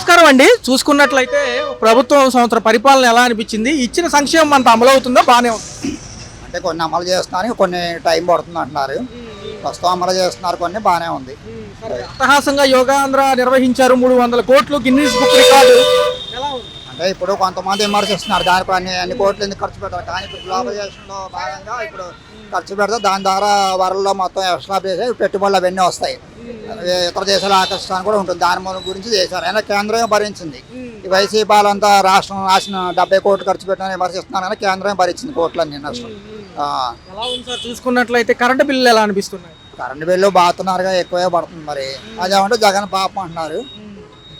నమస్కారం అండి. చూసుకున్నట్లయితే ప్రభుత్వం సంవత్సర పరిపాలన ఎలా అనిపించింది? ఇచ్చిన సంక్షేమం అంత అమలు అవుతుందో బాగానే ఉంది అంటే కొన్ని అమలు చేస్తున్నారు, కొన్ని టైం పడుతుంది అంటున్నారు. ప్రస్తుతం అమలు చేస్తున్నారు, కొన్ని బాగానే ఉంది. అట్టహాసంగా యోగాంధ్ర నిర్వహించారు, 300 కోట్లు గిన్నీస్ బుక్ రికార్డు. ఎలా ఉంది? అంటే ఇప్పుడు కొంతమంది విమర్శిస్తున్నారు దానిపై అన్ని కోట్లు ఎందుకు ఖర్చు పెట్టారు, కానీ ఇప్పుడు గ్లోబలైజేషన్లో భాగంగా ఇప్పుడు ఖర్చు పెడితే దాని ద్వారా వరల్డ్లో మొత్తం ఎక్స్ట్రా చేసి పెట్టుబడులు అవన్నీ వస్తాయి. ఇతర దేశాలు ఆకర్షించడానికి కూడా ఉంటుంది. దాని గురించి చేశారు. అయినా కేంద్రమే భరించింది. ఈ వైసీపీ పాలంతా రాష్ట్రం రాసిన 70 కోట్లు ఖర్చు పెట్టాలని విమర్శిస్తున్నారు, కానీ కేంద్రమే భరించింది కోట్లన్నీ నష్టం. ఎలా ఉంది సార్? చూసుకున్నట్లయితే కరెంటు బిల్లులు ఎలా అనిపిస్తున్నాయి? కరెంటు బిల్లు బాగుతున్నారుగా, ఎక్కువే పడుతుంది. మరి అదేమంటే జగన్ పాపం అంటున్నారు,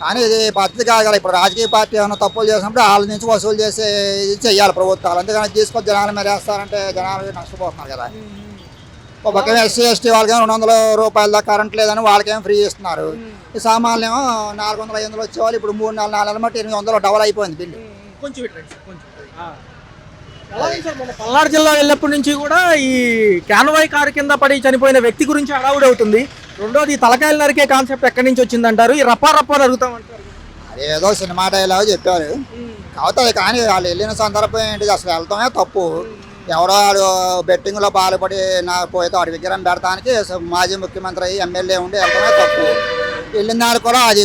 కానీ ఇది పద్ధతి కాదు కదా. ఇప్పుడు రాజకీయ పార్టీ ఏమైనా తప్పులు చేసినప్పుడు వాళ్ళ నుంచి వసూలు చేసి ఇది చెయ్యాలి ప్రభుత్వాలు. అంతేగాని తీసుకొని జనాల మీద వేస్తారంటే జనాలు నష్టపోతున్నారు కదా. ఒక పక్కన ఎస్సీ ఎస్టీ వాళ్ళకి 200 రూపాయల దాకా కరెంట్ లేదని వాళ్ళకేమో ఫ్రీ ఇస్తున్నారు. ఈ సామాన్లు ఏమో 400 500 వచ్చేవాళ్ళు ఇప్పుడు 3 4 నెలల మట్టి 800 డబల్ అయిపోయింది బిల్లు. కొంచెం పల్నాడు జిల్లా వెళ్ళినప్పటి నుంచి కూడా ఈ క్యాన్వాయ్ కారు కింద పడి చనిపోయిన వ్యక్తి గురించి హడావుడి అవుతుంది. రెండోది తలకాయలు నరికే కాన్సెప్ట్ ఎక్కడి నుంచి వచ్చిందంటారు? ఈ రప్పా నరుగుతామంటారు. అదేదో సినిమా డైలాగ్ చెప్పారు అవుతుంది, కానీ వాళ్ళు వెళ్ళిన సందర్భం ఏంటిది? అసలు వెళ్తామే తప్పు. ఎవరో వాడు బెట్టింగ్లో పాల్పడి పోతే వాడి విగ్రహం పెడతానికి మాజీ ముఖ్యమంత్రి ఎమ్మెల్యే ఉండి వెళ్తామే తప్పు. వెళ్ళిన దానికి కూడా అది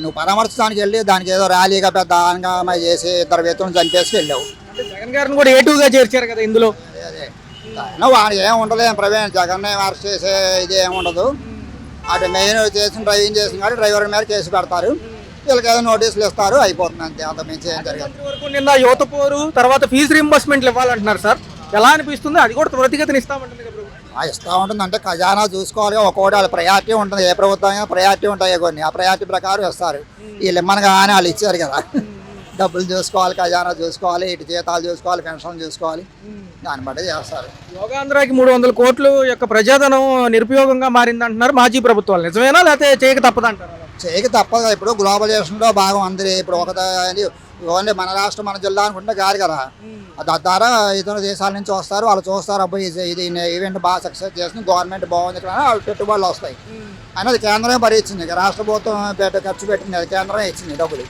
నువ్వు పరామర్శించడానికి వెళ్ళి దానికి ఏదో ర్యాలీగా పెద్ద ఆనంగా చేసి 2 వ్యక్తులను చంపేసి వెళ్ళావు. జగన్ గారిని కూడా ఏటుగా చేర్చారు కదా ఇందులో. అదే వాడు ఏం ఉండదు, ప్రవీణ్ జగన్ అరెస్ట్ చేసే ఇది ఏమి ఉండదు. అటు మెయిన్ చేసిన డ్రైవింగ్ చేసిన కాబట్టి డ్రైవర్ మీద కేసు పెడతారు, వీళ్ళకి ఏదో నోటీసులు ఇస్తారు, అయిపోతుంది అంతే. అంత మించి ఏం జరగదు. నిన్న యువత పోరు తర్వాత ఫీజు రీంబర్స్మెంట్లు ఇవ్వాలంటున్నారు సార్, ఎలా అనిపిస్తుంది? అది కూడా త్వరితగతిని ఇస్తామంటుంది కదా. ఇస్తూ ఉంటుంది అంటే ఖజానా చూసుకోవాలి. ఒక్కొక్కటి వాళ్ళ ప్రయారిటీ ఉంటుంది, ఏ ప్రభుత్వం అయినా ప్రయారిటీ ఉంటాయి కొన్ని. ఆ ప్రయారిటీ ప్రకారం ఇస్తారు. వీళ్ళు ఇమ్మనగా కానీ వాళ్ళు ఇచ్చారు కదా, డబ్బులు చూసుకోవాలి, ఖజానా చూసుకోవాలి, ఇటు జీతాలు చూసుకోవాలి, పెన్షన్ చూసుకోవాలి, దాన్ని బట్టి చేస్తారు. యోగాంధ్రాకి 300 కోట్లు యొక్క ప్రజాధనం నిరుపయోగంగా మారిందంటున్నారు మాజీ ప్రభుత్వాలు. నిజమేనా లేకపోతే చేయక తప్పదంటారు? చేయక తప్పదు. ఇప్పుడు గ్లోబలైజేషన్లో భాగం అందరి ఇప్పుడు ఓన్లీ మన రాష్ట్రం మన జిల్లా అనుకుంటే కాదు కదా. ద్వారా ఇతర దేశాల నుంచి వస్తారు, వాళ్ళు చూస్తారు, అబ్బాయి ఇది ఈవెంట్ బాగా సక్సెస్ చేస్తుంది, గవర్నమెంట్ బాగుంది కదా, వాళ్ళు పెట్టుబడులు వస్తాయి. అనేది కేంద్రమే భరించింది. రాష్ట్ర ప్రభుత్వం ఖర్చు పెట్టింది, అది కేంద్రమే ఇచ్చింది డబ్బులు.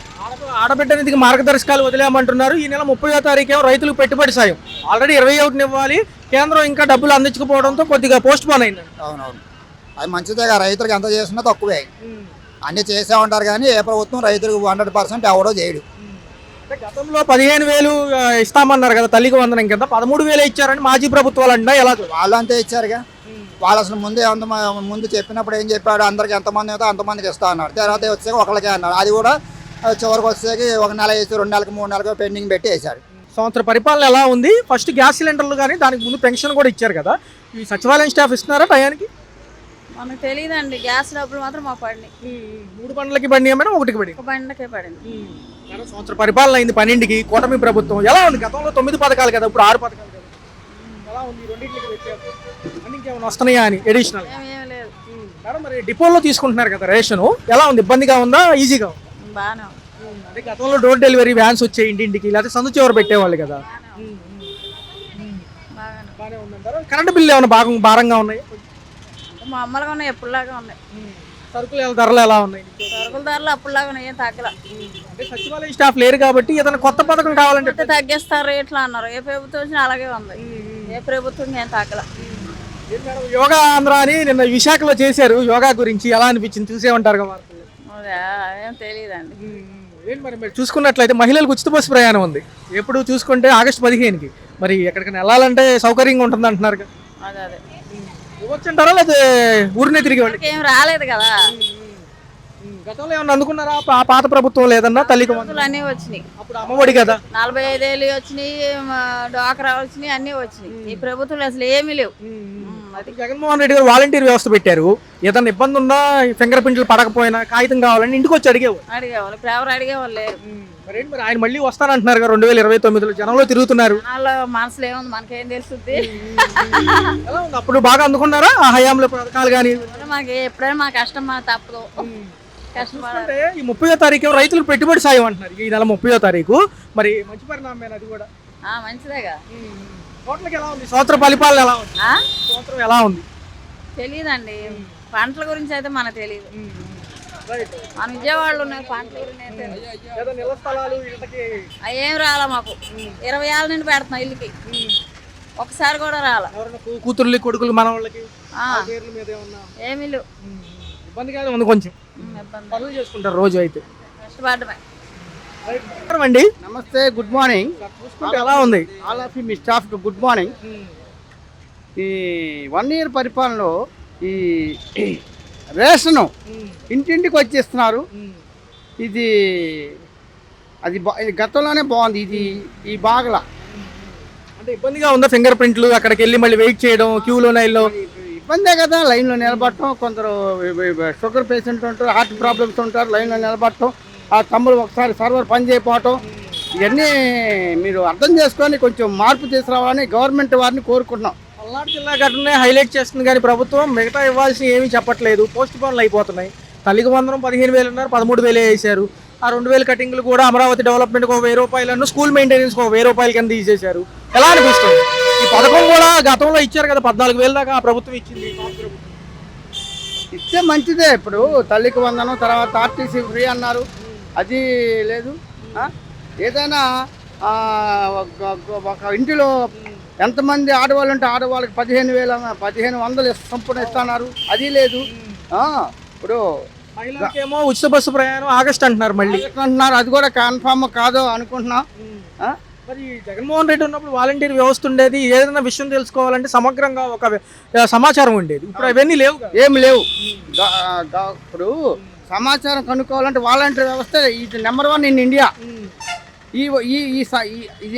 ఆడబిడ్డనిధికి మార్గదర్శకాలు వదిలేమంటున్నారు. ఈ నెల 30వ తారీఖు రైతులకు పెట్టుబడి సాయం ఆల్రెడీ 21 ఇవ్వాలి, కేంద్రం ఇంకా డబ్బులు అందించకపోవడంతో కొద్దిగా పోస్ట్ పోన్ అయింది. అవునవును, అది మంచిదే. రైతులకు ఎంత చేసినా తక్కువే. అన్నీ చేసే ఉంటారు, కానీ ఏ ప్రభుత్వం రైతులకు 100% ఎవడో చేయడు. గతంలో 15,000 ఇస్తామన్నారు కదా తల్లికి వందనం కింద, 13,000 ఇచ్చారని మాజీ ప్రభుత్వాలు అంటున్నా. ఎలా వాళ్ళు అంతే ఇచ్చారుగా. వాళ్ళు అసలు ముందు చెప్పినప్పుడు ఏం చెప్పాడు, అందరికి ఎంతమంది అయితే అంతమందికి ఇస్తా అన్నాడు. తర్వాత వచ్చాక ఒకరికే అన్నాడు. అది కూడా చివరికి వచ్చేకి 1 నెల వేసి 2 నెలలకు 3 నెలలకు పెండింగ్ పెట్టి వేశాడు. సంవత్సర పరిపాలన ఎలా ఉంది? ఫస్ట్ గ్యాస్ సిలిండర్లు కానీ దానికి ముందు పెన్షన్ కూడా ఇచ్చారు కదా, ఈ సచివాలయం స్టాఫ్ ఇస్తున్నారా టయానికి? మనకు తెలియదండి. గ్యాస్ డబ్బులు మాత్రం మాకు పడినాయి. 3 బండ్లకి పడినాయి మేడం, 1కి పడి? 1 బండ్లకే పడింది. సంవత్సర పరిపాలన అయింది 12కి. కూటమి ప్రభుత్వం ఎలా ఉంది? గతంలో 9 పథకాలు కదా, ఇప్పుడు 6 పథకాలు కదా. ఎలా ఉంది? రెండింటికి వ్యత్యాసం అన్ని ఇంకేమైనా వస్తున్నాయా అని అడిషనల్? లేదు మేడం, మరి డిపోలో తీసుకుంటున్నారు కదా రేషను, ఎలా ఉంది? ఇబ్బందిగా ఉందా, ఈజీగా ఉందా? బాగానే అదే గతంలో డోర్ డెలివరీ వ్యాన్స్ వచ్చాయి ఇంటింటికి, లేకపోతే సందు చివరి పెట్టేవాళ్ళు కదా. బాగానే ఉందంటారు. కరెంటు బిల్లు ఏమైనా భారంగా ఉన్నాయి? మా అమ్మలుగా ఉన్నాయి, ఎప్పుడులాగా ఉన్నాయి. సరుకుల ధరలు ఎలా ఉన్నాయి? సరుకుల ధరలు అప్పుడులాగా ఉన్నాయి, ఏం తగ్గల. అంటే సచివాలయం స్టాఫ్ లేరు కాబట్టి ఏదైనా కొత్త పథకం కావాలంటే తగ్గిస్తారు రేట్లు అన్నారు. ఏ ప్రభుత్వం వచ్చినా అలాగే ఉంది, ఏ ప్రభుత్వం ఏం తగ్గల. యోగా ఆంధ్ర అని నిన్న విశాఖలో చేశారు. యోగా గురించి ఎలా అనిపించింది? చూసేమంటారు కదా. ఏం తెలియదండి. ఏంటి మరి మీరు చూసుకున్నట్లయితే మహిళలకు ఉచిత బస్సు ప్రయాణం ఉంది. ఎప్పుడు చూసుకుంటే ఆగస్టు 15కి. మరి ఎక్కడికైనా వెళ్ళాలంటే సౌకర్యంగా ఉంటుంది అంటున్నారు కదా. అదే ఇవ్వచ్చంటారా లేదా ఊరినే తిరిగి ఏం రాలేదు కదా. గతంలో ఏమన్నా అందుకున్నారా? పాత ప్రభుత్వం లేదన్నా తల్లికి అన్నీ వచ్చినాయి. అప్పుడు అమ్మఒడి కదా, 45,000 వచ్చినాయి, డ్వాక్రా వచ్చినాయి, అన్నీ వచ్చినాయి. ఈ ప్రభుత్వం అసలు ఏమీ లేవు. జగన్మోహన్ రెడ్డి గారు వాలంటీర్ వ్యవస్థ పెట్టారు. ఏదైనా ఇబ్బంది ఉన్నా, ఫింగర్ ప్రింట్లు పడకపోయినా కాగితం కావాలని ఇంటికి వచ్చి అడిగేవాళ్ళు. ఇప్పుడు ఎవరు అడిగేవాళ్ళు లేరు. మరి ఆయన మళ్ళీ వస్తానంటున్నారు కదా 2029లో. జనంలో తిరుగుతున్నారు. వాళ్ళ మనసులో ఏముంది మనకేం తెలుస్తుంది? అప్పుడు బాగా అందుకున్నారా ఆ హయాంలో పథకాలు? కానీ మాకు ఎప్పుడైనా మా కష్టం మా తప్పదు. కష్టపడే ఈ 30వ తారీఖు రైతులకు పెట్టుబడి సాయం అంటున్నారు. ఈ నెల 30వ తారీఖు. మరి మంచి పరిణామం అది కూడా. మంచిదేగా. టోటల్కి ఎలా ఉంది సంవత్సర పరిపాలన? ఎలా ఉంది సంవత్సరం? ఎలా ఉంది తెలియదండి. పంటల గురించి అయితే మనకు తెలియదు. మన విజయవాడలో ఉన్నాయి పంటలు నేతలు. ఏదో నిల స్థలాలు ఇళ్ళకి అవి ఏం రాలా మాకు 20 ఏళ్ళ నుండి పెడుతున్నాం ఇల్లుకి, ఒకసారి కూడా రాలా. ఎవరైనా కూతుర్లు కొడుకులు మన వాళ్ళకి ఆ, పేర్ల మీద ఏమన్నా ఏమీ లేవు. ఇబ్బందిగానే ఉంది కొంచెం. ఇబ్బంది పనులు చేసుకుంటారు రోజు అయితే. కష్టపడమే. అండి నమస్తే, గుడ్ మార్నింగ్. చూసుకుంటే ఎలా ఉంది? All of me staff good morning. ఈ 1 year పరిపాలనలో ఈ రేషను ఇంటింటికి వచ్చేస్తున్నారు. ఇది ఇది గతంలోనే బాగుంది, ఇది ఈ బాగల అంటే ఇబ్బందిగా ఉందా? ఫింగర్ ప్రింట్లు అక్కడికి వెళ్ళి మళ్ళీ వెయిట్ చేయడం క్యూలో లైన్లో ఇబ్బందే కదా. లైన్లో నిలబడటం, కొందరు షుగర్ పేషెంట్ ఉంటారు, హార్ట్ ప్రాబ్లమ్స్ ఉంటారు, లైన్లో నిలబడటం, ఆ తమ్ముడు ఒకసారి సర్వర్ పని చేయకపోవటం, ఇవన్నీ మీరు అర్థం చేసుకొని కొంచెం మార్పు తీసుకురావాలని గవర్నమెంట్ వారిని కోరుకుంటున్నాం. పల్నాడు జిల్లా ఘటనే హైలైట్ చేస్తుంది కానీ ప్రభుత్వం మిగతా ఇవ్వాల్సిన ఏమీ చెప్పట్లేదు. పోస్ట్ పోన్లు అయిపోతున్నాయి. తల్లికి వందనం 15,000 అన్నారు, 13,000 వేసారు. ఆ 2,000 కటింగ్లు కూడా అమరావతి డెవలప్మెంట్కి ఒక 1,000 రూపాయలను, స్కూల్ మెయింటెనెన్స్కి ఒక 1,000 రూపాయల కింద తీసేశారు. ఎలా అనిపిస్తుంది? ఈ పథకం కూడా గతంలో ఇచ్చారు కదా, 14,000 దాకా ఆ ప్రభుత్వం ఇచ్చింది. ఇస్తే మంచిదే. ఇప్పుడు తల్లికి వందనం, తర్వాత ఆర్టీసీ ఫ్రీ అన్నారు, అది లేదు. ఏదైనా ఒక ఇంటిలో ఎంతమంది ఆడవాళ్ళు ఉంటే ఆడవాళ్ళకి 15,100 సంపూర్ణ ఇస్తున్నారు, అది లేదు. ఇప్పుడు మహిళలకేమో ఉచిత బస్సు ప్రయాణం ఆగస్ట్ అంటున్నారు మళ్ళీ అంటున్నారు, అది కూడా కన్ఫామ్ కాదో అనుకుంటున్నా. మరి జగన్మోహన్ రెడ్డి ఉన్నప్పుడు వాలంటీర్ వ్యవస్థ ఉండేది. ఏదైనా విషయం తెలుసుకోవాలంటే సమగ్రంగా ఒక సమాచారం ఉండేది. ఇప్పుడు అవన్నీ లేవు. ఏమి లేవు. ఇప్పుడు సమాచారం కనుక్కోవాలంటే వాలంటీర్ వ్యవస్థ ఇది నెంబర్ 1 ఇన్ ఇండియా. ఇది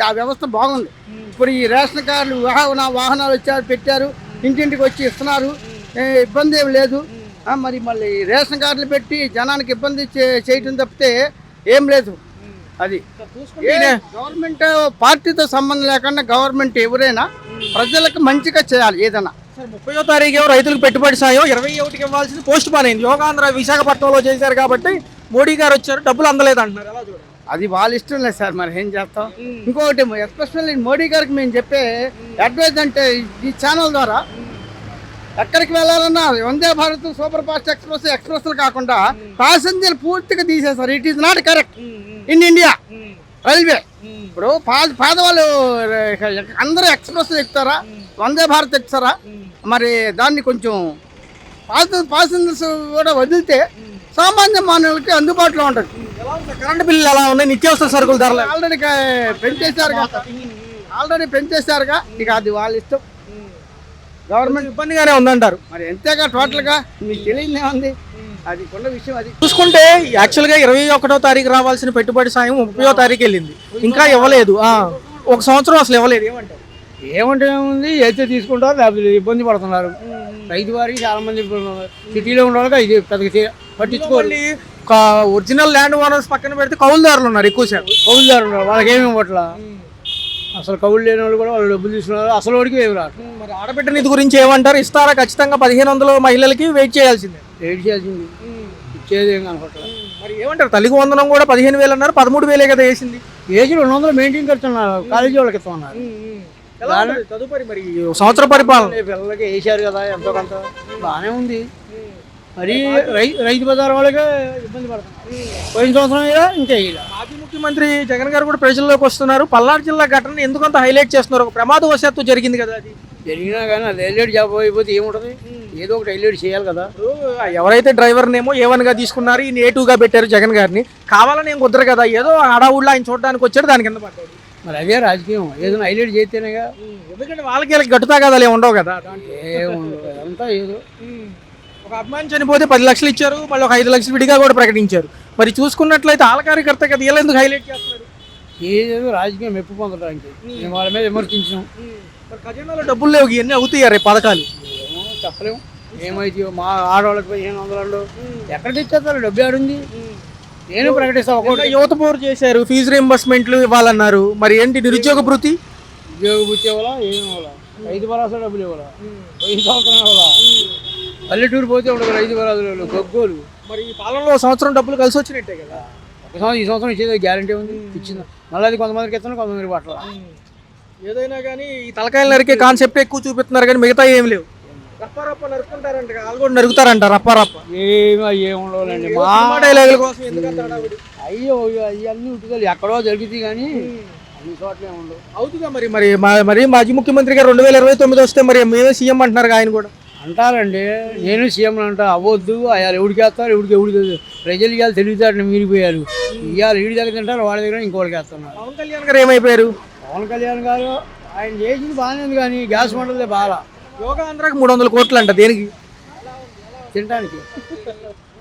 ఆ వ్యవస్థ బాగుంది. ఇప్పుడు ఈ రేషన్ కార్డులు వాహనాలు వచ్చారు, పెట్టారు, ఇంటింటికి వచ్చి ఇస్తున్నారు, ఇబ్బంది ఏమి లేదు. మళ్ళీ రేషన్ కార్డులు పెట్టి జనానికి ఇబ్బంది చేయటం తప్పితే ఏం లేదు. అది గవర్నమెంట్ పార్టీతో సంబంధం లేకుండా గవర్నమెంట్ ఎవరైనా ప్రజలకు మంచిగా చేయాలి. ఏదైనా 30వ తారీఖు రైతులకు పెట్టుబడి సాయం 21కి ఇవ్వాల్సింది పోస్ట్ పోన్ అయింది. యోగాంధ్ర విశాఖపట్నంలో చేశారు కాబట్టి మోడీ గారు వచ్చారు, డబ్బులు అందలేదు అంటున్నారు. ఎలా చూడాలి? అది వాళ్ళ ఇష్టం లేదు సార్, మరి ఏం చేస్తాం. ఇంకొకటి ఎస్పెషల్లీ మోడీ గారికి మేము చెప్పే అడ్వైజ్ అంటే ఈ ఛానల్ ద్వారా ఎక్కడికి వెళ్ళాలన్నా వందే భారత్, సూపర్ ఫాస్ట్ ఎక్స్ప్రెస్లు కాకుండా ప్యాసింజర్ పూర్తిగా తీసేస్తారు. It is not correct in India railway. ఇప్పుడు పేదవాళ్ళు అందరూ ఎక్స్ప్రెస్ ఎక్కుతారా, వందే భారత్ ఎక్కుతారా? మరి దాన్ని కొంచెం ప్యాసింజర్స్ కూడా వదిలితే సామాన్య మానవులకి అందుబాటులో ఉంటుంది. కరెంట్ బిల్లు ఎలా ఉన్నాయి? నిత్యావసర సరుకుల ధరలు ఆల్రెడీ పెంచేశారుగా. ఇక అది వాళ్ళ ఇష్టం. గవర్నమెంట్ ఇబ్బందిగానే ఉందంటారు. మరి ఎంతేగా టోటల్గా మీకు తెలియదు ఏముంది, అది కొన్న విషయం. అది చూసుకుంటే యాక్చువల్గా 21వ తారీఖు రావాల్సిన పెట్టుబడి సాయం 30వ తారీఖు వెళ్ళింది, ఇంకా ఇవ్వలేదు. ఒక సంవత్సరం అసలు ఇవ్వలేదు. ఏమంటే ఏముంది, అయితే తీసుకుంటారు, లేకపోతే ఇబ్బంది పడుతున్నారు. రైతు వారికి చాలా మంది సిటీలో ఉన్న వాళ్ళకి ఇది పెద్దగా పట్టించుకోవాలి. ఒరిజినల్ ల్యాండ్ ఓనర్స్ పక్కన పెడితే కౌలుదారులు ఉన్నారు, ఎక్కువ శాతం కౌలుదారు ఉన్నారు, వాళ్ళకి ఏమి ఇవ్వట్ల. అసలు కౌలు లేని వాళ్ళు కూడా వాళ్ళు డబ్బులు తీసుకున్నారు, అసలు వాడికి ఏమి రాదు. మరి ఆడబిడ్డ నిధి గురించి ఏమంటారు? ఇస్తారా? ఖచ్చితంగా 1,500 మహిళలకి వెయిట్ చేయాల్సిందే. వెయిట్ చేయాల్సింది, ఇచ్చేది ఏం కనుకోవట్లేదు. మరి ఏమంటారు? తల్లికి వందనం కూడా 15,000 అన్నారు, 13,000 కదా వేసింది. ఏజ్ 200 మెయింటైన్ కడుతున్నారు, కాలేజీ వాళ్ళకి ఇస్తున్నారు. తదుపరి మరి సంవత్సర పరిపాలన పిల్లలకి వేసారు కదా, ఎంతో కొంత బాగానే ఉంది. మరి రైతు బజార్ వాళ్ళకే ఇబ్బంది పడుతున్నారు. పోయిన సంవత్సరం ఇంకా మాజీ ముఖ్యమంత్రి జగన్ గారు కూడా ప్రజల్లోకి వస్తున్నారు. పల్నాడు జిల్లా ఘటన ఎందుకంత హైలైట్ చేస్తున్నారు? ఒక ప్రమాదవశాత్తు జరిగింది కదా, అది జరిగినా కానీ అది హైలైట్ అయిపోతే ఏముంటుంది, ఏదో ఒకటి హైలైట్ చేయాలి కదా. ఎవరైతే డ్రైవర్నేమో A1గా తీసుకున్నారు, ఈయన A2గా పెట్టారు జగన్ గారిని. కావాలని ఏం కుదరదు కదా, ఏదో హడావుడిలో ఆయన చూడడానికి వచ్చాడు, దాని కింద పడ్డాడు. మరి అదే రాజకీయం, ఏదైనా హైలైట్ చేస్తేనేగా. ఎందుకంటే వాళ్ళకి గట్టుతా కదా, ఉండవు కదా. ఏముండవు, అంతా ఏదో. ఒక అభిమాని చనిపోతే 10 లక్షలు ఇచ్చారు, మళ్ళీ ఒక 5 లక్షలు విడిగా కూడా ప్రకటించారు. మరి చూసుకున్నట్లయితే ఆల కార్యకర్త కదా, వీళ్ళు ఎందుకు హైలైట్ చేస్తున్నారు? ఏదో రాజకీయం మెప్పు పొందడానికి మేము వాళ్ళ మీద విమర్శించాం. మరి ఖజానాలో డబ్బులు లేవు, ఇవన్నీ అవుతాయి రేపు పథకాలు. ఏమో చెప్పలేము ఏమైతే. మా ఆడవాళ్ళకి 1500 ఎక్కడ తెచ్చేస్తారు, డబ్బు ఆడుంది. నేను ప్రకటిస్తాను. ఒక యువత పోరు చేశారు, ఫీజు రీంబర్స్మెంట్లు ఇవ్వాలన్నారు. మరి ఏంటి నిరుద్యోగ భృతి? ఉద్యోగ భృతి ఇవ్వాలా, ఏమి ఇవ్వాలా? రైతు భరోసా డబ్బులు ఇవ్వాలా, పోయిన సంవత్సరం ఇవ్వాలా? పల్లెటూరు పోతే ఉండదు రైతు భరోసాలు, గొగ్గోలు. మరి ఈ పాలనలో సంవత్సరం డబ్బులు కలిసి వచ్చినట్టే కదా. ఈ సంవత్సరం ఇచ్చేది గ్యారంటీ ఉంది, ఇచ్చింది. మళ్ళీ అది కొంతమందికి ఇస్తాను, కొంతమందికి పట్ల. ఏదైనా కానీ ఈ తలకాయలు నరికే కాన్సెప్ట్ ఎక్కువ చూపిస్తున్నారు కానీ మిగతా ఏం లేవు. రప్ప నరుకుంటారంట, వాళ్ళు కూడా నరుకుతారంట రప్ప. ఏముండవులండి మా సినిమా డైలాగుల కోసం ఎందుకంత హడావుడి? అయ్యో అవన్నీ ఉంటుంది ఎక్కడో జరుగుతుంది కానీ అన్ని చోట్లే ఉండవు. అవుతుందా మరి మాజీ ముఖ్యమంత్రి గారు 2029 వస్తే మరి మేమే సీఎం అంటున్నారు ఆయన కూడా. అంటారండి, నేను సీఎం అంటా అవ్వద్దు, అయ్యారు ఎవరికి వేస్తారు ఎవరికి ప్రజలు ఇవాళ తెలివితేటలు మీరిపోయారు. ఇవాళ వీడి దగ్గర తింటారు, వాళ్ళ దగ్గర ఇంకోటికి వేస్తున్నారు. పవన్ కళ్యాణ్ గారు ఏమైపోయారు? పవన్ కళ్యాణ్ గారు ఆయన చేసింది బాగానే ఉంది కానీ గ్యాస్ మంటలే బాగా యోగా ఆంధ్రాకి 300 కోట్లు అంట, దేనికి? తినడానికి.